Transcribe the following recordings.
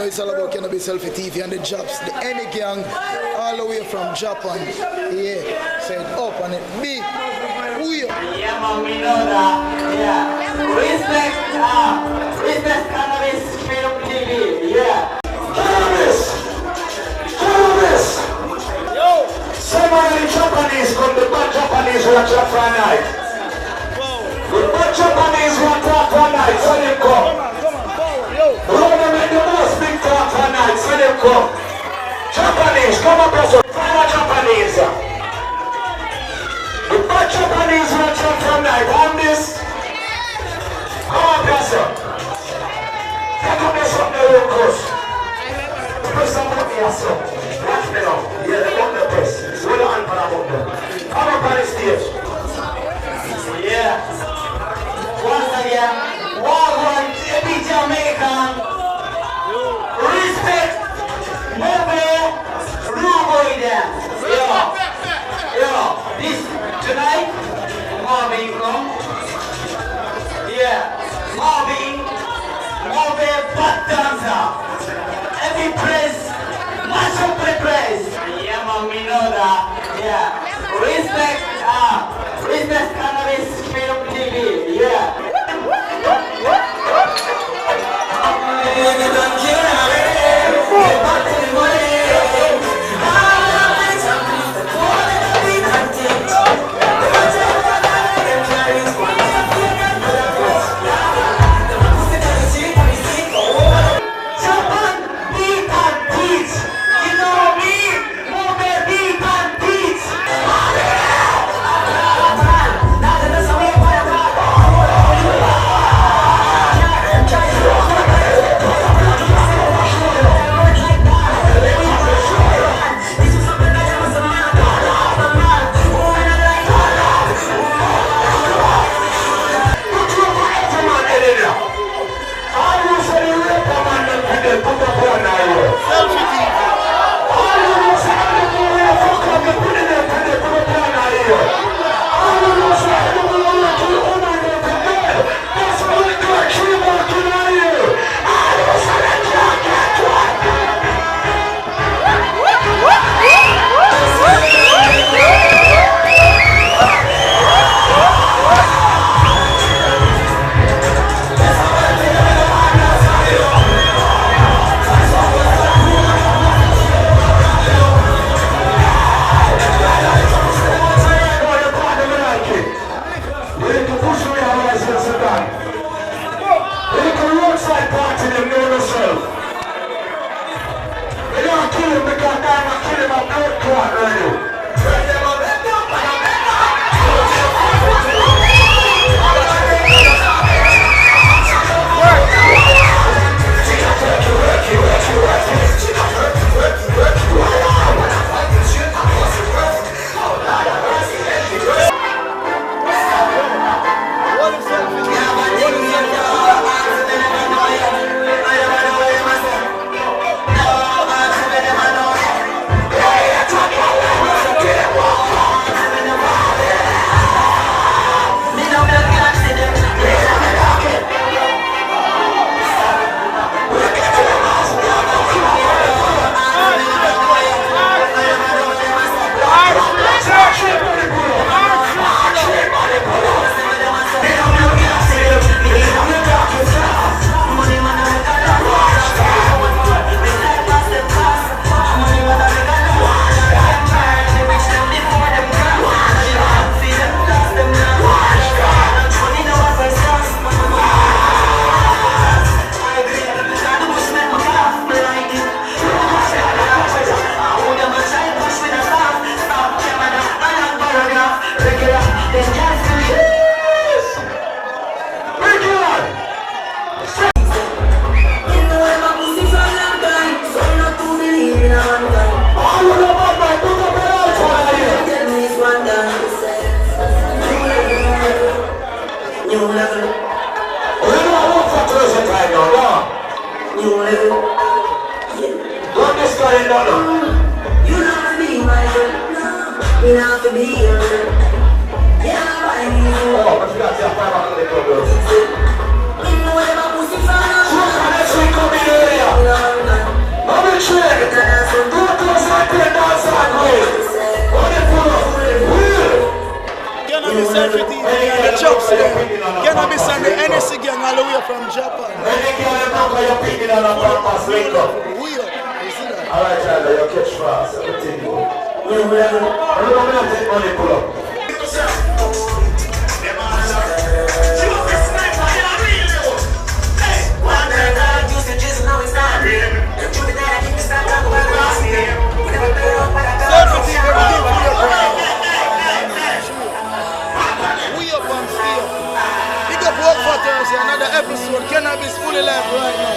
know it's all about Kanabis Selfi TV and the jobs, the Any gang, all the way from Japan. Yeah, said up and it be. Yeah, man, we know that. Yeah. Respect Kanabis TV. Yeah. Kanabis! Yo! Somebody Japanese come, the bad Japanese watch up for a night. The bad Japanese watch up for a night, so they come. Brother, make the most big talk for a night, so they come. Japanese, come up here, so follow Japanese. The bad Japanese watch up for a night, on this. Come up here, sir. Take up this up there real close. Press some up here, sir. Watch me now. Yeah, they want the press. So we don't answer about them. Come up on the stage. Yeah. Once again, welcome to the Jamaican. Respect. Mobile. Ruboy dance. Yo. This tonight, Marvin come. Yeah. Marvin. Mobile butt dancer. Every place. Match up the place. Yeah, man, we know that. Yeah. Respect Kanabis TV. Yeah. Yeah, them. Kanabis and the Hennessy gang all the way from Japan. Alright, child, you catch fast. Everything. We don't take money, pull up. We up on steel. Big up work for Thursday, another episode. Kanabis fully live right now.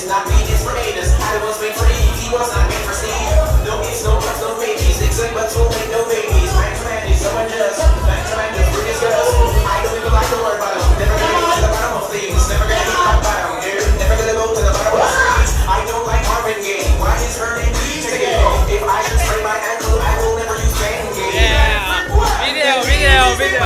Not Venus for haters. I was made for Eve, he was not made for Steve. No hits, no cups, no babies. Zigzag but two make no babies. Man to man is so unjust. Man to man is pretty girls. I don't even like the word bottom. Never gonna get to the bottom of things. Never gonna get top bottom, dude. Never gonna go to the bottom of the streets. I don't like Marvin Gaye. Why is her name Beach again? If I should sprain my ankle, I will never use Band Gaye. Yeah. Video.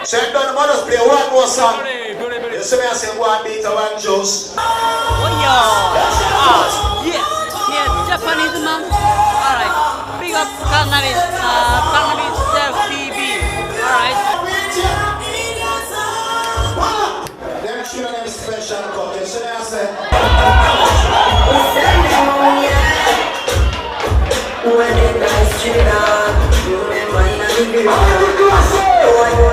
So I'm going to play one more song. You see me I say one beat or one juice. Oh yeah. Yeah, Japanese man. Alright. Big up Kanabis Selfi. Alright. Them children have special cup. You see me I say. When the guys cheated on, you remember in a video.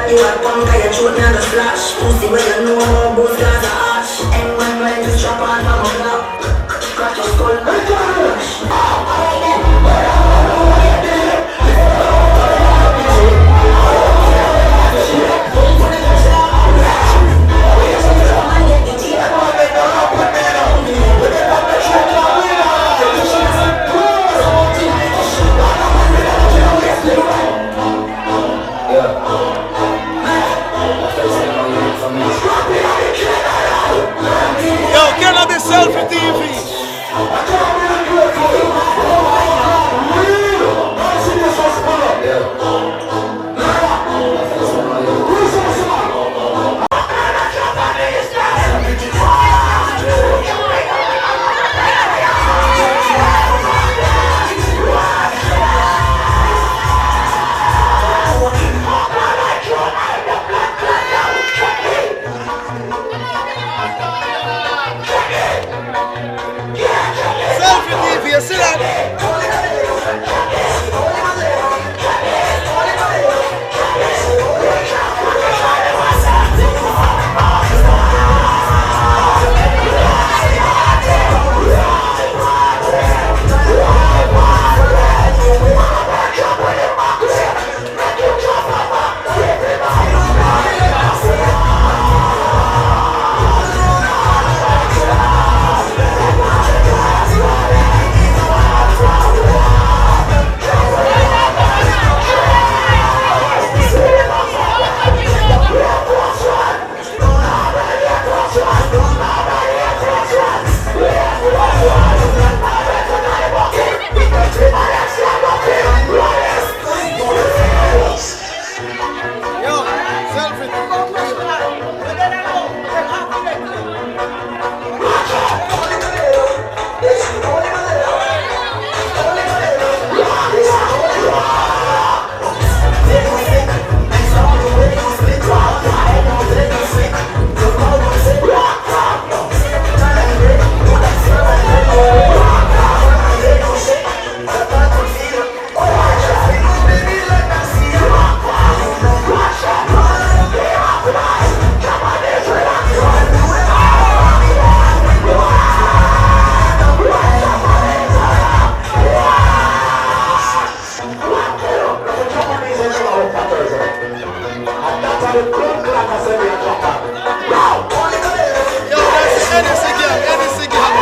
You are punk, I shoot me on the splash. Pussy where you know about both guys are ash. And when you strap on my mouth, crack your skull. Yo, Kanabis Selfi TV. Selfi TV, you see that? Yo, Selfi Yo, that's Hennessy gang, Hennessy gang.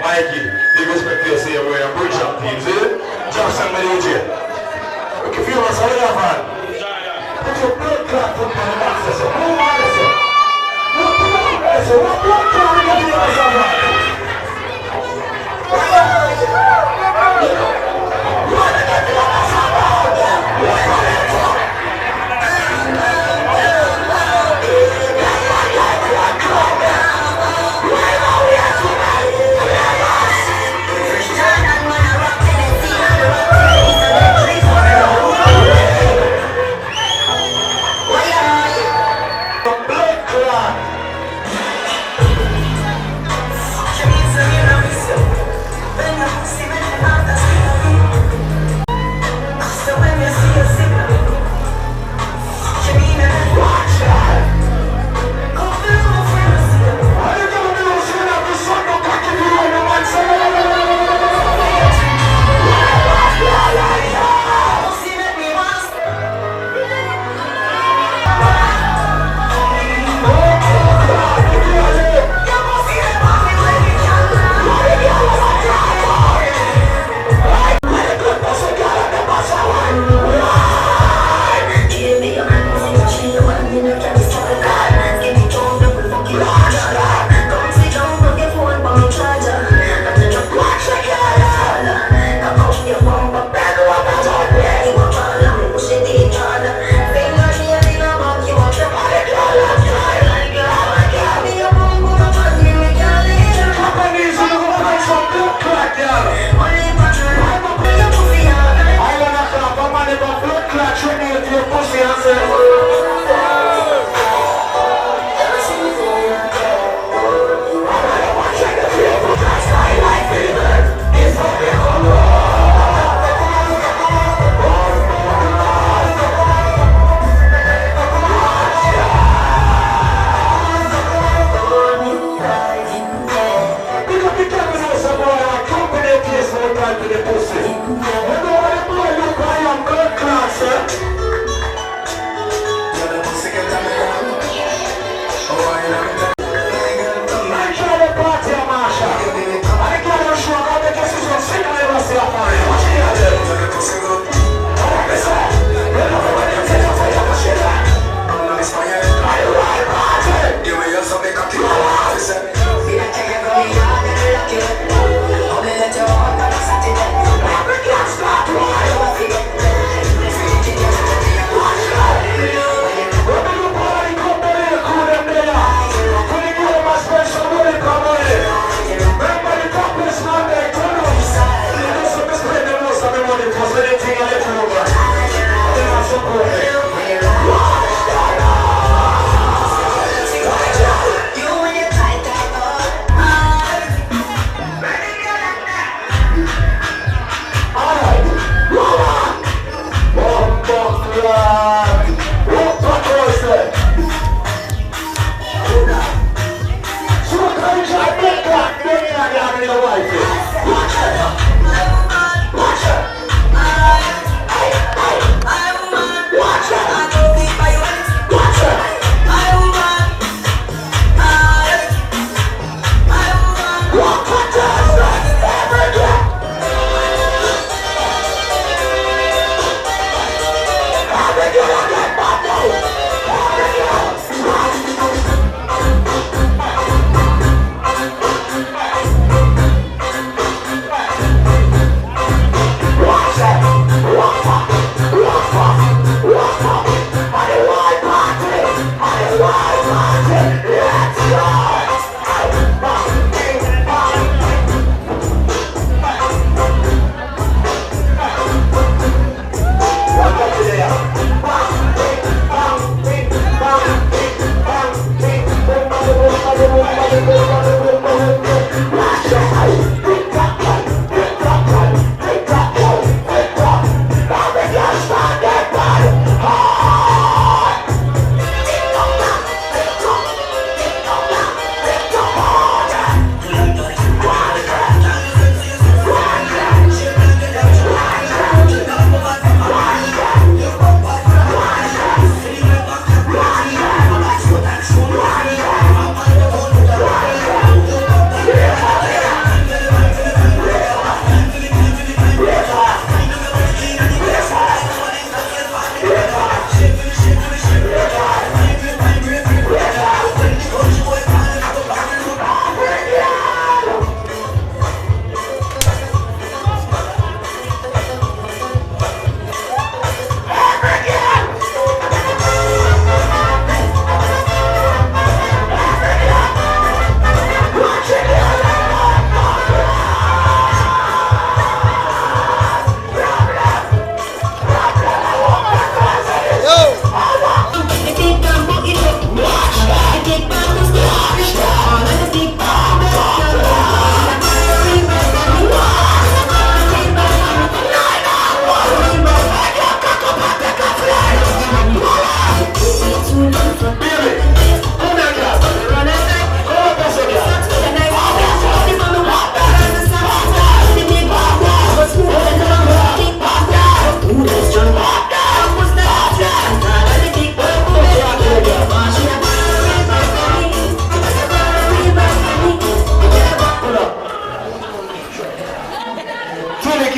Mikey, big respect to you, say we're a bridge up team, see? Just send me the DJ. Okay, feel us, how you have man? Put your blood clot on the box, so who are you, sir? What blood clot are you doing, sir?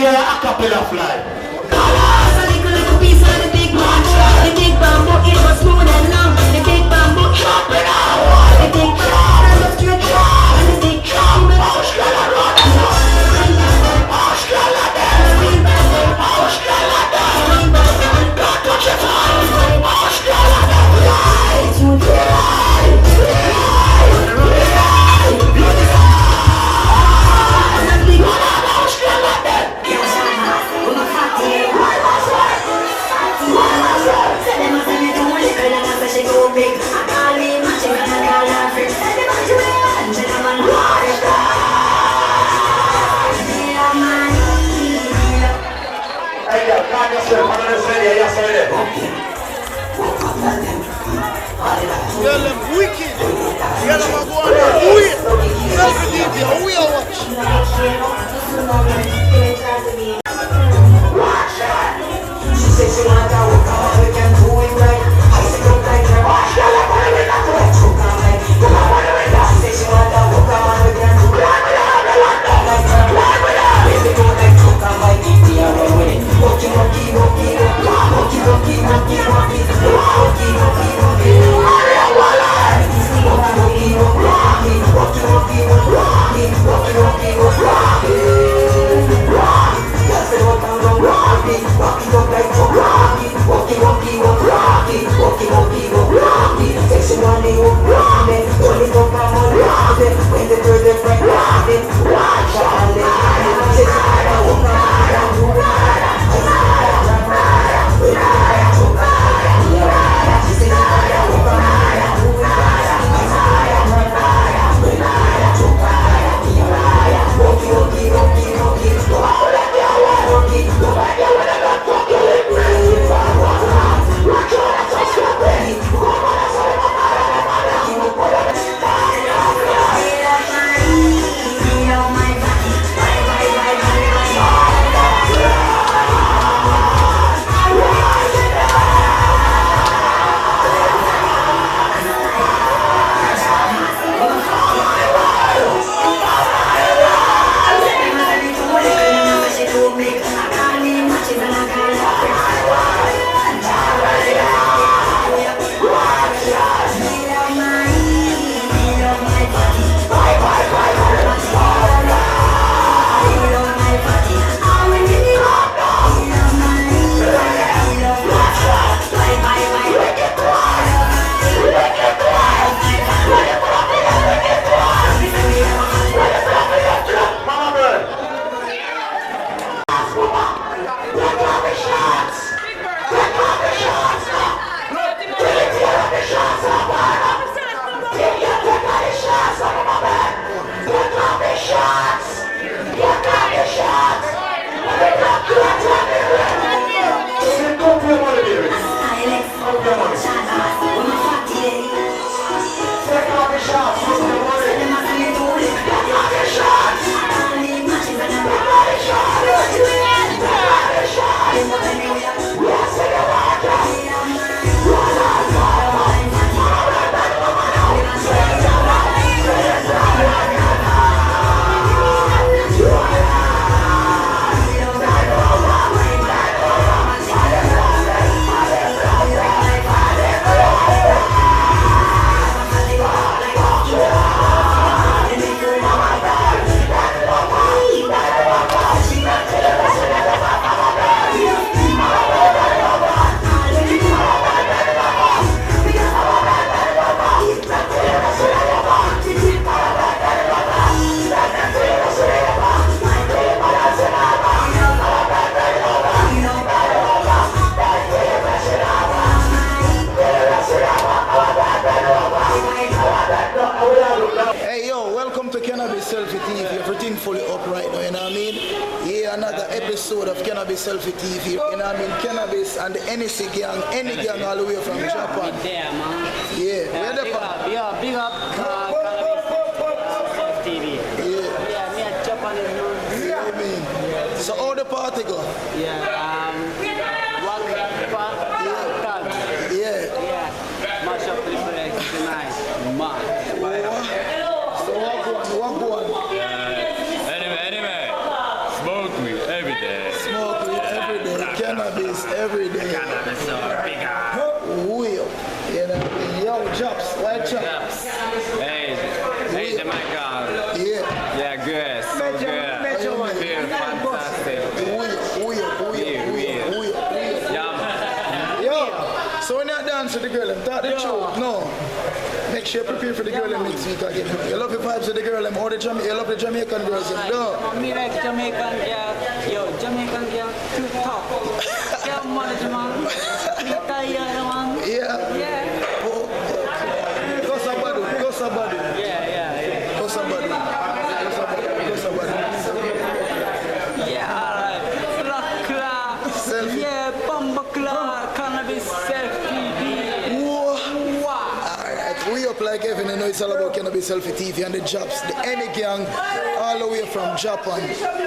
hear a cappella fly. A little piece of the big bamboo. The big bamboo, it was smooth and long. The big bamboo, chop it out. The big bamboo, the straight and the big bamboo. Girl, them wicked. Girl, them a go on there. Weird. Selfie TV, we are watching. She said she want to work hard, we can do it right. I said don't like her. She said she want to work hard, we can do it right. Baby, don't like cook and buy the run with it. Walkie, walkie, walkie, walkie, walkie, walkie, walkie, walkie, walkie, walkie. Kanabis Selfi TV, everything fully up right now, you know what I mean? Yeah, another episode of Kanabis Selfi TV, you know what I mean? Cannabis and the Hennessy gang, any gang all the way from Japan. There, man. Yeah, where the Big up, Kanabis TV. Yeah. Yeah, me a Japanese man. Yeah, I mean. So how the party go? Yeah, one part, Yeah. yeah, mash up the place tonight, man. So what go on? Anyway, smoke weed every day. Jamaican. Yeah. Yeah, good. So good. Feel fantastic. Yo, so when you dance with the girl, talk the truth. No. Make sure you prepare for the girl next week again. You love your vibes with the girl, or you love the Jamaican girls. No. Me like Jamaican girl. Yo, Jamaican girl, too tough. Yeah, management. Retire, man. Yeah. Yeah. Go somebody. Yeah. Go somebody. Yeah, alright. Rock Selfie. yeah, Bamba Club, Kanabis Selfi. Whoa. Alright, we up like heaven, you know it's all about Kanabis Selfi TV and the jobs, the any gang, all the way from Japan.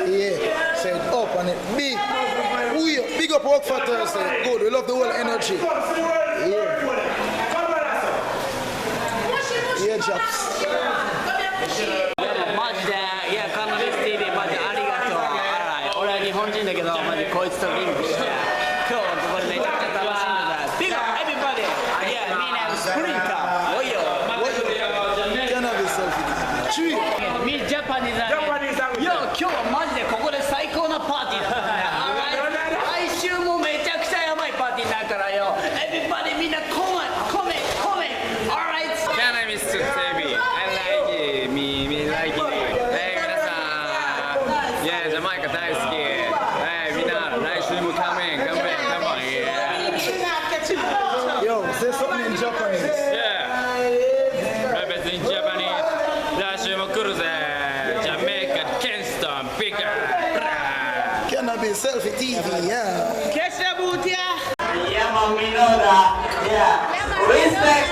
Yeah, said up and it big. We up, big up work for Thursday. Good, we love the whole energy. Yeah, jobs. マジで、いや、カナビス TV マジありがとう。俺は日本人だけど、マジこいつとリンクして、今日はここでめちゃくちゃ楽しんでた。Big up everybody! Yeah, me name is Sprinter. Oyo. Kanabis Selfi. Me Japanese だね。よ、今日はマジでここで最高なパーティーだったね。来週もめちゃくちゃやばいパーティーになるからよ。Everybody みんなコメント。Alright. Kanabis TV. I like it. Me like it. Hey 皆さん。Yeah, ジャマイカ大好き。Hey みんな来週もcome on. Yo, say something in Japanese. Yeah. Representing Japanese. 来週も来るぜ。Jamaica, Kingston, bigger. Kanabis Selfi TV, yeah. Kesha Butia. Yeah, man, we know that. Yeah. Respect